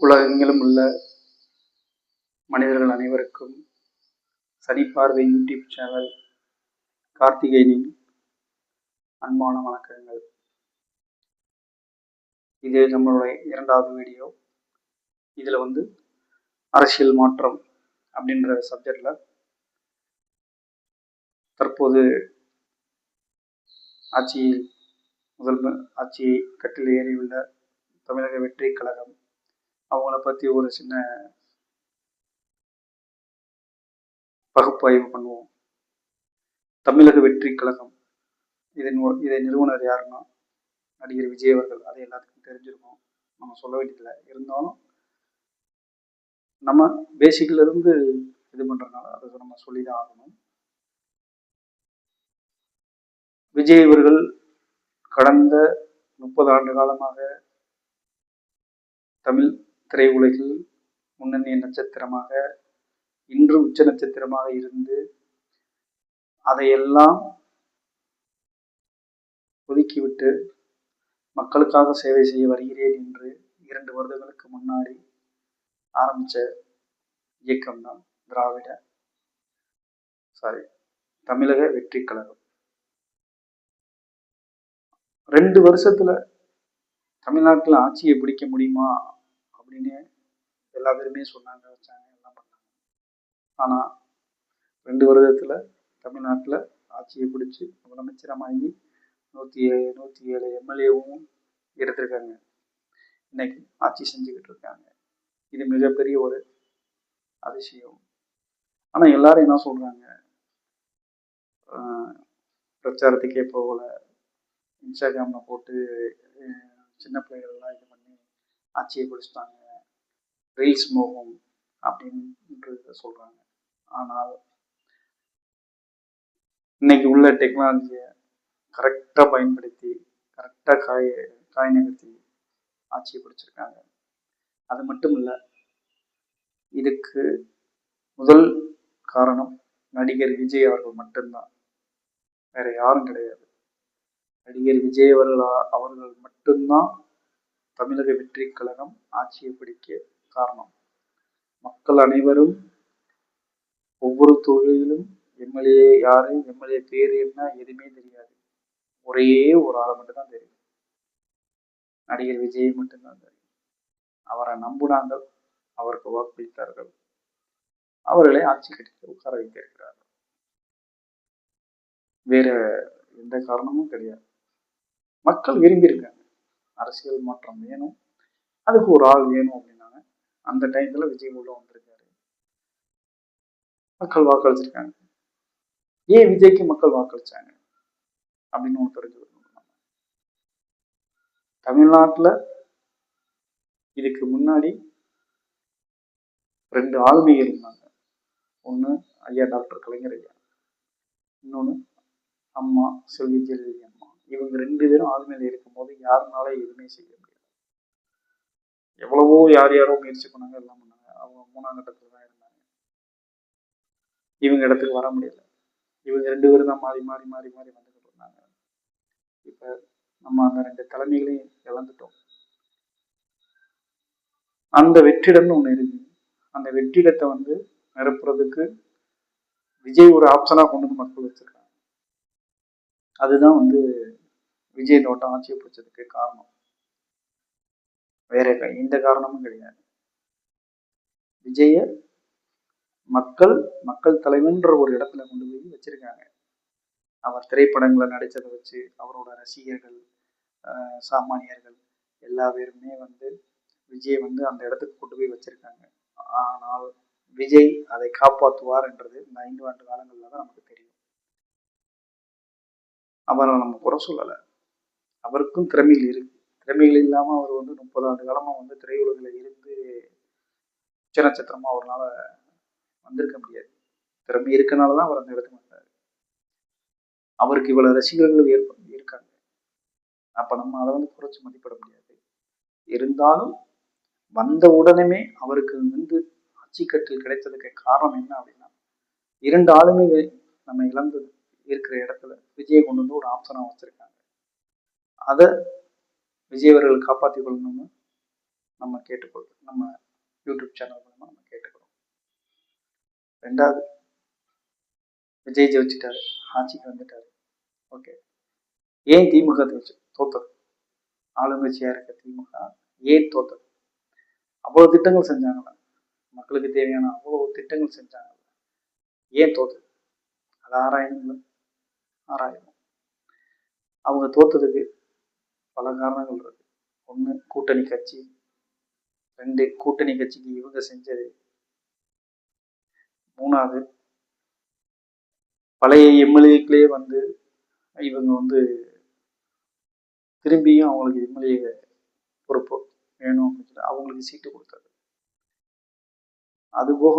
உலகெங்கிலும் உள்ள மனிதர்கள் அனைவருக்கும் சனிப்பார்வை யூடியூப் சேனல் கார்த்திகேயனின் அன்பான வணக்கங்கள். இது நம்மளுடைய 2வது வீடியோ. இதில் அரசியல் மாற்றம் அப்படின்ற சப்ஜெக்டில் தற்போது ஆட்சியை கட்டில் ஏறியுள்ள தமிழக வெற்றி கழகம், அவங்கள பற்றி ஒரு சின்ன பகுப்பாய்வு பண்ணுவோம். தமிழக வெற்றி கழகம் இதை நிறுவனர் யாருன்னா நடிகர் விஜய் அவர்கள். அது எல்லாத்துக்கும் தெரிஞ்சிருக்கும், நம்ம சொல்ல வேண்டியதில்லை. இருந்தாலும் நம்ம பேசிக்ல இருந்து இது பண்றதுனால அதை நம்ம சொல்லிதான் ஆகணும். விஜய் அவர்கள் கடந்த 30 ஆண்டு காலமாக தமிழ் திரையுலகில் முன்னணி நட்சத்திரமாக, இன்று உச்ச நட்சத்திரமாக இருந்து அதையெல்லாம் ஒதுக்கிவிட்டு மக்களுக்காக சேவை செய்ய வருகிறேன் என்று 2 வருடங்களுக்கு முன்னாடி ஆரம்பிச்ச இயக்கம்தான் தமிழக வெற்றி கழகம். 2 வருஷத்துல தமிழ்நாட்டில் ஆட்சியை பிடிக்க முடியுமா அப்படின்னு எல்லா பேருமே சொன்னாங்க, வச்சாங்க, எல்லாம் பண்ணாங்க. ஆனா 2 வருடத்துல தமிழ்நாட்டில் ஆட்சியை பிடிச்சி முதலமைச்சரமாகி 107 எம்எல்ஏவும் எடுத்திருக்காங்க. இன்னைக்கு ஆட்சி செஞ்சுக்கிட்டு இருக்காங்க. இது மிகப்பெரிய ஒரு அதிசயம். ஆனா எல்லாரும் என்ன சொல்றாங்க, பிரச்சாரத்துக்கே போகல, இன்ஸ்டாகிராம்ல போட்டு சின்ன பிள்ளைகள்லாம் இது பண்ணி ஆட்சியை பிடிச்சிட்டாங்க, ரீல்ஸ் மோகம் அப்படின்னு சொல்றாங்க. ஆனால் இன்னைக்கு உள்ள டெக்னாலஜியை கரெக்டாக பயன்படுத்தி கரெக்டாக காய் நகர்த்தி ஆட்சியை பிடிச்சிருக்காங்க. அது மட்டும் இல்லை, இதுக்கு முதல் காரணம் நடிகர் விஜய் அவர்கள் மட்டும்தான், வேற யாரும் கிடையாது. நடிகர் விஜய் அவர்கள் மட்டும்தான் தமிழக வெற்றி கழகம் ஆட்சியை பிடிக்க காரணம். மக்கள் அனைவரும் ஒவ்வொரு தொகுதியிலும் எம்எல்ஏ யாரு, எம்எல்ஏ பேர் என்ன, எதுவுமே தெரியாது. ஒரே ஒரு ஆளை மட்டும்தான் தெரியும், நடிகர் விஜய் மட்டும்தான் தெரியும். அவரை நம்பினாங்க, அவருக்கு வாக்களித்தார்கள், அவர்களை ஆட்சி கட்டில உட்கார வைத்திருக்கிறார்கள். வேற எந்த காரணமும் கிடையாது. மக்கள் விரும்பியிருக்காங்க, அரசியல் மாற்றம் வேணும், அதுக்கு ஒரு ஆள் வேணும் அப்படின்னாங்க. அந்த டைத்துல விஜய் உள்ள வந்திருக்காரு, மக்கள் வாக்களிச்சிருக்காங்க. ஏன் விஜய்க்கு மக்கள் வாக்களிச்சாங்க அப்படின்னு ஒன்று தெரிஞ்சுக்கணும். தமிழ்நாட்டுல இதுக்கு முன்னாடி 2 ஆளுமைகள் இருந்தாங்க. ஒண்ணு ஐயா டாக்டர் கலைஞர் ஐயா, இன்னொன்னு அம்மா செல்வி ஜெயலலிதா அம்மா. இவங்க 2 பேரும் ஆளுமையில இருக்கும் போது யாருனால எதுவுமே செய்ய முடியாது. எவ்வளவோ யாரோ முயற்சி பண்ணாங்க, எல்லாம் பண்ணாங்க. அவங்க 3ஆம் கட்டத்துல தான் இருந்தாங்க. இவங்க இடத்துக்கு வர முடியல. இவங்க 2 பேரும் தான் மாறி மாறி மாறி மாறி வந்துகிட்டு இருந்தாங்க. இப்ப நம்ம அந்த 2 தலைமைகளையும் இழந்துட்டோம். அந்த வெற்றிடம்னு ஒண்ணு இருக்கு. அந்த வெற்றிடத்தை நிரப்புறதுக்கு விஜய் ஒரு ஆப்ஷனா கொண்டு வந்து மக்கள் வச்சிருக்காங்க. அதுதான் விஜய் தோட்டம் ஆட்சியை பிடிச்சதுக்கு காரணம். வேற எந்த காரணமும் கிடையாது. விஜய மக்கள் தலைவன்ற ஒரு இடத்துல கொண்டு போய் வச்சிருக்காங்க. அவர் திரைப்படங்களை நடிச்சதை வச்சு அவரோட ரசிகர்கள், சாமானியர்கள் எல்லா பேருமே விஜய் அந்த இடத்துக்கு கொண்டு போய் வச்சிருக்காங்க. ஆனால் விஜய் அதை காப்பாற்றுவார் என்றது இந்த 5 ஆண்டு காலங்கள்ல தான் நமக்கு தெரியும். அவரை நம்ம குறை சொல்லலை, அவருக்கும் திறமைகள் இருக்கு. திறமைகள் இல்லாம அவர் 30 ஆண்டு காலமா திரையுலகில் இருந்து உச்ச நட்சத்திரமா அவரால் வந்திருக்க முடியாது. திறமை இருக்கனாலதான் அவர் அந்த இடத்துக்கு வந்தார். அவருக்கு இவ்வளவு ரசிகர்கள் இருக்காங்க. அப்ப நம்ம அதை குறைச்சு மதிப்பிட முடியாது. இருந்தாலும் வந்த உடனே அவருக்கு ஆட்சி கட்டில் கிடைத்ததுக்கு காரணம் என்ன அப்படின்னா, 2 ஆளுமைகள் நம்ம இழந்தது இருக்கிற இடத்துல விஜயை கொண்டு ஒரு ஆப்ஷனா வச்சிருக்காங்க. அதை விஜய் அவர்கள் காப்பாற்றிக் கொள்ளணும்னு நம்ம கேட்டுக்கொள்கிறோம். நம்ம யூடியூப் சேனல் மூலமா நம்ம கேட்டுக்கிறோம். ரெண்டாவது, விஜய் ஜெயிச்சிட்டாரு, ஆட்சிக்கு வந்துட்டாரு. ஓகே, ஏன் திமுக தோத்தது? ஆளுங்கட்சியா இருக்க திமுக ஏன் தோத்தது? அவ்வளவு திட்டங்கள் செஞ்சாங்களா? மக்களுக்கு தேவையான அவ்வளவு திட்டங்கள் செஞ்சாங்க. ஏன் தோத்தது? அது ஆராயணும். அவங்க தோத்ததுக்கு பல காரணங்கள் இருக்கு. ஒண்ணு, கூட்டணி கட்சி. 2, கூட்டணி கட்சிக்கு இவங்க செஞ்சது. 3வது, பழைய எம்எல்ஏக்களே இவங்க திரும்பியும் அவங்களுக்கு எம்எல்ஏ பொறுப்பு வேணும் அப்படின்னு சொல்லி அவங்களுக்கு சீட்டு கொடுத்தது. அது போக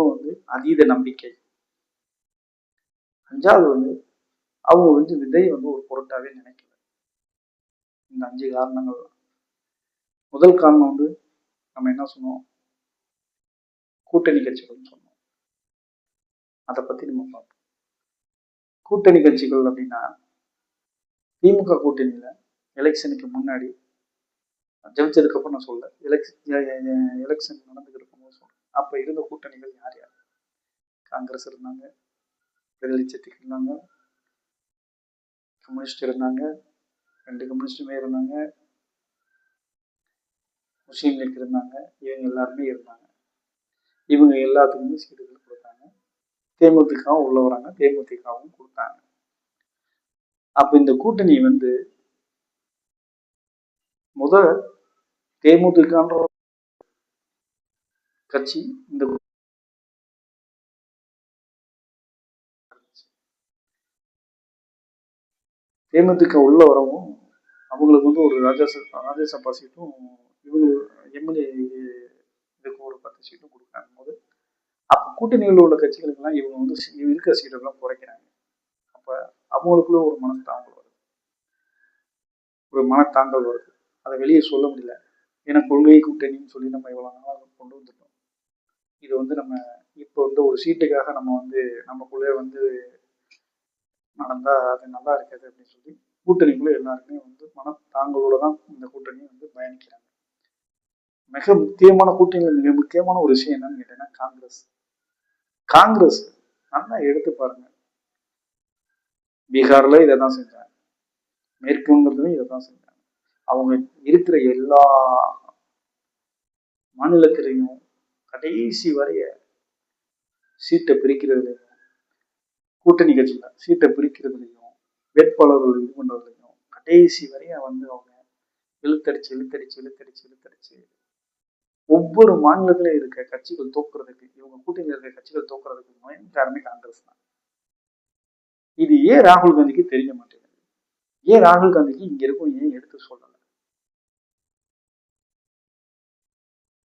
அதீத நம்பிக்கை. 5வது, அவங்க விதை ஒரு பொருட்டாவே நினைக்கல. இந்த 5 காரணங்கள். முதல் காரணம் நம்ம என்ன சொன்னோம்? கூட்டணி கட்சிகள்னு சொன்னோம். அதை பத்தி நம்ம பார்ப்போம். கூட்டணி கட்சிகள் அப்படின்னா, திமுக கூட்டணியில எலெக்ஷனுக்கு முன்னாடி ஜெயிச்சதுக்கு அப்புறம் நான் சொல்ல, எலெக்ஷன் நடந்துகிட்டு இருக்கும்போது சொல்றேன். அப்ப இருந்த கூட்டணிகள் யார் யார்? காங்கிரஸ் இருந்தாங்க, விடுதலை சிறுத்தைகள் இருந்தாங்க, கம்யூனிஸ்ட் இருந்தாங்க, 2 கம்யூனிஸ்டுமே இருந்தாங்க, முஸ்லீம் லீக் இருந்தாங்க. இவங்க எல்லாருமே இருந்தாங்க. இவங்க எல்லாத்துக்குமே சீட்டுகள் கொடுத்தாங்க. தேமுதிகவும் உள்ள வராங்க, தேமுதிகவும் கொடுத்தாங்க. அப்ப இந்த கூட்டணி முதல் தேமுதிகன்ற கட்சி இந்த தேமுதிக உள்ள வரவும் அவங்களுக்கு ஒரு ராஜ்யசபா சீட்டும் இவங்க எம்எல்ஏ இதுக்கு ஒரு 10 சீட்டும் கொடுக்காங்க போது, அப்ப கூட்டணியில் உள்ள கட்சிகளுக்கெல்லாம் இவங்க இருக்கிற சீட்டெல்லாம் குறைக்கிறாங்க. அப்ப அவங்களுக்குள்ள ஒரு மனத்தாங்கல் வருது. அதை வெளியே சொல்ல முடியல. ஏன்னா கொள்கை கூட்டணின்னு சொல்லி நம்ம இவ்வளவு நாளாக கொண்டு வந்துட்டோம். இது நம்ம இப்போ ஒரு சீட்டுக்காக நம்ம நமக்குள்ளே நடந்தா அது நல்லா இருக்காது அப்படின்னு சொல்லி கூட்டணிக்குள்ள எல்லாருமே மனத்தாங்களோட தான் இந்த கூட்டணியை பயணிக்கிறாங்க. மிக முக்கியமான ஒரு விஷயம் என்னன்னு கேட்டீங்கன்னா, காங்கிரஸ் நல்லா எடுத்து பாருங்க. பீகார்ல இதைதான் செஞ்சாங்க, மேற்கு வங்கத்திலும் இதைதான் செஞ்சாங்க. அவங்க இருக்கிற எல்லா மாநிலத்திலையும் கடைசி வரைய சீட்டை பிரிக்கிறதுலையும், கூட்டணி கட்சியில சீட்டை பிரிக்கிறதுலையும், வேட்பாளர்கள் இது பண்றதுலையும் கடைசி வரைய அவங்க இழுத்தடிச்சு ஒவ்வொரு மாநிலத்திலும் இருக்க கட்சிகள் தோக்குறதுக்கு, இவங்க கூட்டணியில் இருக்க கட்சிகள் தோக்குறதுக்கு மெயின் காரணமே காங்கிரஸ் தான். இது ஏன் ராகுல் காந்திக்கு தெரிய மாட்டேங்குது? ஏன் ராகுல் காந்திக்கு இங்க இருக்கும் ஏன் எடுத்து சொல்லல?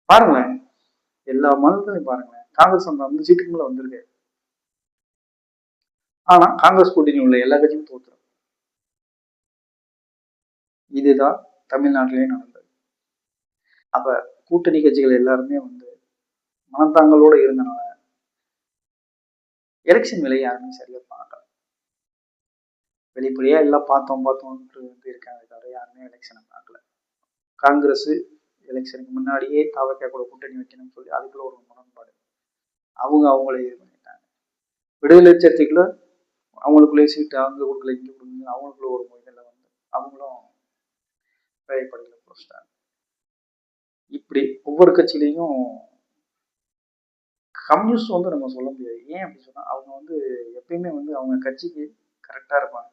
பாருங்களேன், எல்லா மாநிலத்திலையும் பாருங்களேன், காங்கிரஸ் அந்த 5 சீட்டுக்கு மேல வந்திருக்கு. ஆனா காங்கிரஸ் கூட்டணி உள்ள எல்லா கட்சியும் தோத்துரும். இதுதான் தமிழ்நாட்டிலேயே நடந்தது. அப்ப கூட்டணி கட்சிகள் எல்லாருமே மனத்தாங்களோட இருந்தனால எலெக்ஷன் வேலையை யாருமே சரியா பார்க்கல. வெளிப்படையா எல்லாம் பார்த்தோம் இருக்காங்க, தவிர யாருமே எலெக்ஷனை பார்க்கல. காங்கிரஸ் எலெக்ஷனுக்கு முன்னாடியே தாவக்கா கூட கூட்டணி வைக்கணும்னு சொல்லி அதுக்குள்ள ஒரு முரண்பாடு. அவங்களே இது பண்ணிட்டாங்க. விடுதலை சிறுத்தைக்குள்ள அவங்களுக்குள்ளே சீட்டு அங்க கொடுக்கல, இங்க கொடுக்கல, அவங்களுக்குள்ள ஒரு மொழியில அவங்களும் வேலைப்படையில போச்சிட்டாங்க. இப்படி ஒவ்வொரு கட்சியிலையும் கம்யூனிஸ்ட் நம்ம சொல்ல முடியாது. ஏன் அப்படி சொன்னா, அவங்க எப்பயுமே அவங்க கட்சிக்கு கரெக்டா இருப்பாங்க.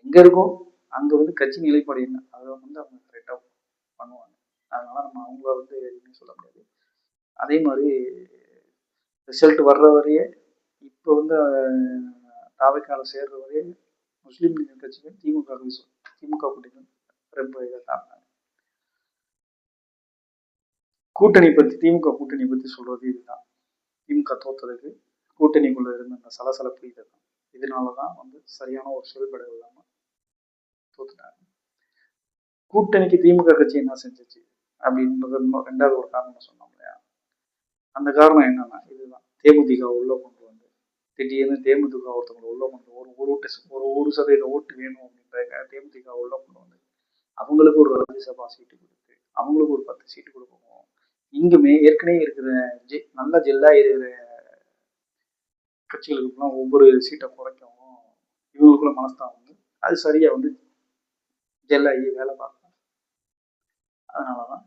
எங்க இருக்கோ அங்க கட்சி நிலைப்பாடு என்ன, அதை அவங்க கரெக்டா பண்ணுவாங்க. அதனால நம்ம அவங்கள எதுவுமே சொல்ல முடியாது. அதே மாதிரி ரிசல்ட் வர்ற வரையே இப்போ தாவைக்கால சேர்ற வரையே முஸ்லீம் லீக் கட்சிகள் திமுக கூட்டணி ரொம்ப இதாங்க. திமுக கூட்டணி பத்தி சொல்றது இதுதான். திமுக தோத்ததுக்கு கூட்டணிக்குள்ள இருந்த அந்த சலசலப்பு இதுதான். இதனாலதான் சரியான ஒரு செயல்பட இல்லாம தோத்துட்டாங்க. கூட்டணிக்கு திமுக கட்சி என்ன செஞ்சிச்சு அப்படின்றது 2வது ஒரு காரணம் சொன்னோம் இல்லையா? அந்த காரணம் என்னன்னா இதுதான். தேமுதிக உள்ள கொண்டு திடீர்னு தேமுதிக ஒருத்தவங்களை உள்ள கொண்டு ஒரு சதவீத ஓட்டு வேணும் அப்படின்ற தேமுதிக உள்ள கொண்டு அவங்களுக்கு ஒரு ராஜ்யசபா சீட்டு கொடுத்து அவங்களுக்கு ஒரு 10 சீட்டு கொடுப்போம். இங்குமே ஏற்கனவே இருக்கிற நல்ல ஜெல்லா இருக்கிற கட்சிகளுக்குலாம் ஒவ்வொரு சீட்டை குறைக்கவும் இவங்களுக்குள்ள மனஸ்தாபம் வந்து அது சரியா வந்து ஜெல்லாகி வேலை பார்க்கும். அதனாலதான்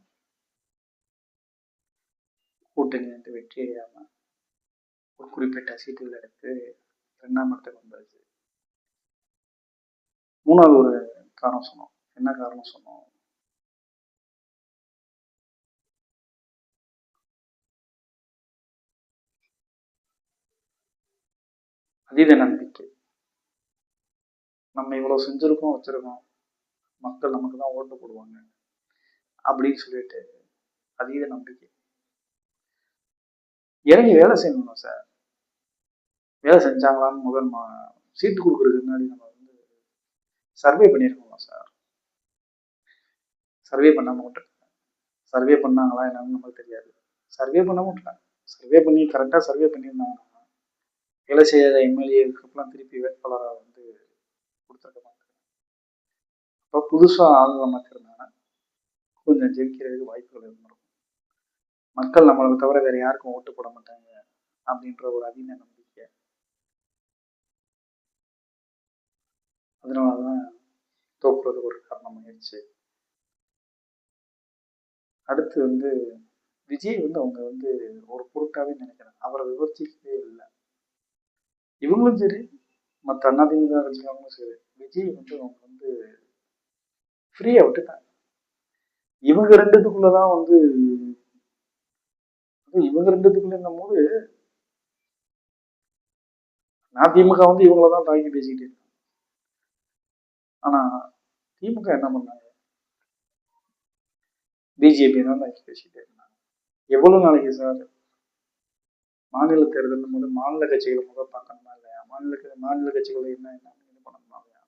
கூட்டணி வந்து வெற்றி அடையாம ஒரு குறிப்பிட்ட சீட்டுகள் எடுத்து 2ஆம் இடத்துக்கு வந்துருச்சு. 3வது ஒரு காரணம் சொன்னோம். என்ன காரணம் சொன்னோம்? அதீத நம்பிக்கை. நம்ம இவ்வளவு செஞ்சிருக்கோம் வச்சிருக்கோம், மக்கள் நமக்கு தான் ஓட்டு போடுவாங்க அப்படின்னு சொல்லிட்டு அதீத நம்பிக்கை. இறங்கி வேலை செய்யணும் சார். வேலை செஞ்சாங்களான்னு முதல் சீட்டு கொடுக்கறதுக்கு முன்னாடி நம்ம வந்து சர்வே பண்ணியிருக்கோம் சார். சர்வே பண்ணாம விட்டுருக்காங்க. சர்வே பண்ணாங்களா என்னன்னு நமக்கு தெரியாது. சர்வே பண்ணாம விட்டுருக்காங்க. சர்வே பண்ணி கரெக்டா சர்வே பண்ணியிருந்தாங்கன்னா வேலை செய்யாத எம்எல்ஏக்கெல்லாம் திருப்பி வேட்பாளராக வந்து கொடுத்துருக்க மாட்டாங்க. அப்போ புதுசா ஆளுநர் மாத்திருந்தாங்கன்னா கொஞ்சம் ஜெயிக்கிறதுக்கு வாய்ப்புகள் இருந்திருக்கும். மக்கள் நம்மளுக்கு தவிர வேற யாருக்கும் ஓட்டு போட மாட்டாங்க அப்படின்ற ஒரு அதீத நம்பிக்கை. அதனாலதான் தோக்குறது ஒரு காரணமாயிடுச்சு. அடுத்து வந்து விஜய் வந்து அவங்க வந்து ஒரு பொருட்டாவே நினைக்கிறாங்க. அவரை விமர்சிக்கவே இல்லை. இவங்களும் சரி, மற்ற அதிமுக கட்சிக்காரங்களும் சரி, விஜய் வந்து அவங்க வந்து ஃப்ரீயா விட்டுட்டாங்க. இவங்க ரெண்டுத்துக்குள்ளதான் வந்து இவங்க ரெண்டுத்துக்குள்ளும் போது அதிமுக வந்து இவங்களதான் தாக்கி பேசிக்கிட்டு இருக்காங்க. ஆனா திமுக என்ன பண்ணாங்க? பிஜேபி தான் தாக்கி பேசிக்கிட்டே இருந்தாங்க. எவ்வளவு நாளைக்கு சார் மாநில தேர்தல் போது மாநில கட்சிகளை முதல் பார்க்கணுமா இல்லையா? மாநில கட்சிகளை என்ன என்ன இது பண்ணணுமா இல்லையா?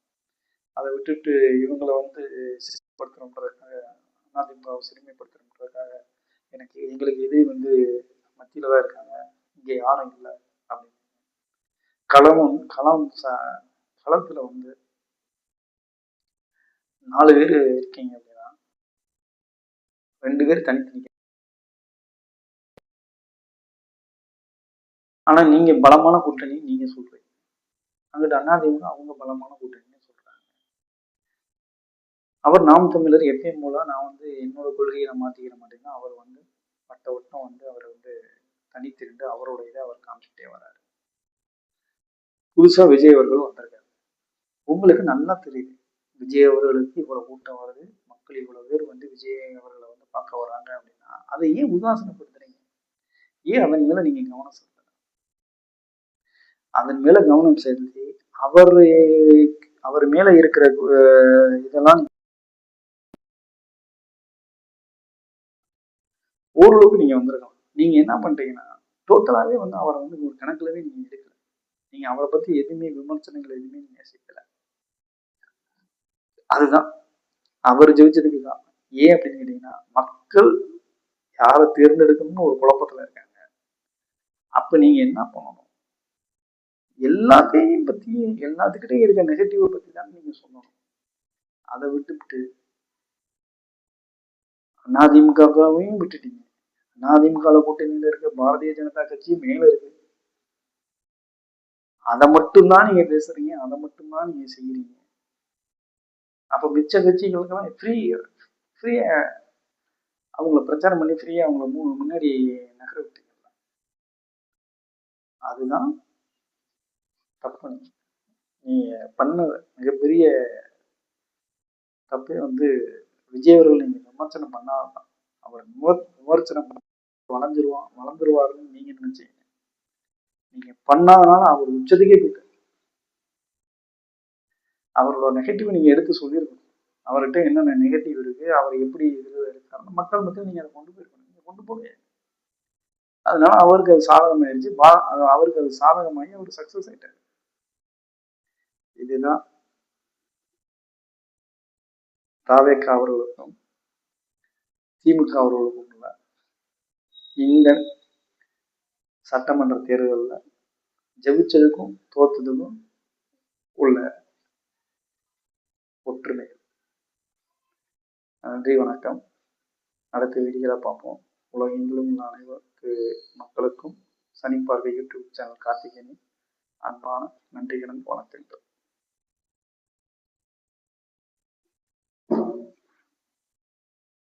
அதை விட்டுட்டு இவங்களை வந்து சிறுமைப்படுத்தணுன்றதுக்காக, அதிமுகவை சிறுமைப்படுத்தணுன்றதுக்காக எங்களுக்கு எது வந்து மத்தியில தான் இருக்காங்க, இங்க யாரும் இல்லை அப்படின்னு களத்துல வந்து 4 பேர் இருக்கீங்க அப்படின்னா 2 பேர் தனித்தனி. ஆனா நீங்க பலமான கூட்டணி நீங்க சொல்றீங்க, அங்கிட்ட அதிமுக அவங்க பலமான கூட்டணின்னு சொல்றாங்க. அவர் நாம் தமிழர் எப்பயும் போல நான் வந்து என்னோட கொள்கையை நான் மாத்திக்கிற மாட்டேன்னா அவர் வந்து வட்டம் வந்து அவர் வந்து தனித்திருந்து அவரோட இதை அவர் காமிச்சுட்டே வர்றாரு. புதுசா விஜய் அவர்கள் வந்திருக்காரு. உங்களுக்கு நல்லா தெரியுது விஜய் அவர்களுக்கு இவ்வளவு கூட்டம் வருது, மக்கள் இவ்வளவு பேர் வந்து விஜய் அவர்களை வந்து பார்க்க வராங்க அப்படின்னா அதை ஏன் உதாசனப்படுத்துறீங்க? ஏன் அதன் மேல நீங்க கவனம் செலுத்துறீங்க? அதன் மேல கவனம் செலுத்தி அவர் மேல இருக்கிற இதெல்லாம் ஓரளவுக்கு நீங்க வந்திருக்கலாம். நீங்க என்ன பண்றீங்கன்னா டோட்டலாவே வந்து அவரை வந்து ஒரு கணக்குலவே நீங்க எடுக்கல. நீங்க அவரை பத்தி எதுவுமே விமர்சனங்கள் எதுவுமே நீங்க சேர்க்கல. அதுதான் அவர் ஜெயிச்சதுக்கு தான். ஏன் அப்படின்னு கேட்டீங்கன்னா மக்கள் யாரை தேர்ந்தெடுக்கணும்னு ஒரு குழப்பத்துல இருக்காங்க. அப்ப நீங்க என்ன பண்ணணும்? எல்லாத்தையும் பத்தி எல்லாத்துக்கிட்டையும் இருக்க நெகட்டிவ் பத்தி தான் நீங்க சொல்லணும். அதை விட்டுவிட்டு அதிமுகவையும் விட்டுட்டீங்க. அதிமுக கூட்டணியில இருக்க பாரதிய ஜனதா கட்சி மேல இருக்கு. அதை மட்டும்தான் நீங்க பேசுறீங்க, அதை மட்டும்தான் நீங்க செய்யறீங்க. அப்ப மிச்ச கட்சிகளுக்கெல்லாம் ஃப்ரீயா அவங்கள பிரச்சாரம் பண்ணி ஃப்ரீயா அவங்கள முன்னாடி நகர விட்டீங்க. அதுதான் தப்பு. நீங்க பண்ண மிகப்பெரிய தப்பே வந்து விஜய் அவர்கள் நீங்க விமர்சனம் பண்ணாதான். அவர் விமர்சனம் வளர்ந்துருவாருன்னு நீங்க நினைச்சீங்க. நீங்க பண்ணாதனால அவர் உச்சத்துக்கே போயிட்டார். அவரோட நெகட்டிவ் நீங்க எடுத்து சொல்லியிருக்கணும். அவர்கிட்ட என்னென்ன நெகட்டிவ் இருக்கு, அவர் எப்படி இது இருக்காரு, மக்கள் மத்தியில் நீங்க அதை கொண்டு போயிருக்கணும். நீங்க கொண்டு போக. அதனால அவருக்கு அது சாதகமாயிருச்சு. அவருக்கு அது சாதகமாகி அவர் சக்சஸ் ஆயிட்டாரு. இதுதான் தாவேக அவர்களுக்கும் திமுக அவர்களுக்கும் உள்ள இந்த சட்டமன்ற தேர்தலில் ஜெயிச்சதுக்கும் தோத்ததுக்கும் உள்ள ஒற்றுமை. நன்றி, வணக்கம். அடுத்த வீடியோல பார்ப்போம். உலகெங்கிலும் உள்ள அனைவருக்கு மக்களுக்கும் சனிப்பார்வை யூடியூப் சேனல் கார்த்திகேயனின் அன்பான நன்றிகளும் வணக்கங்கள்.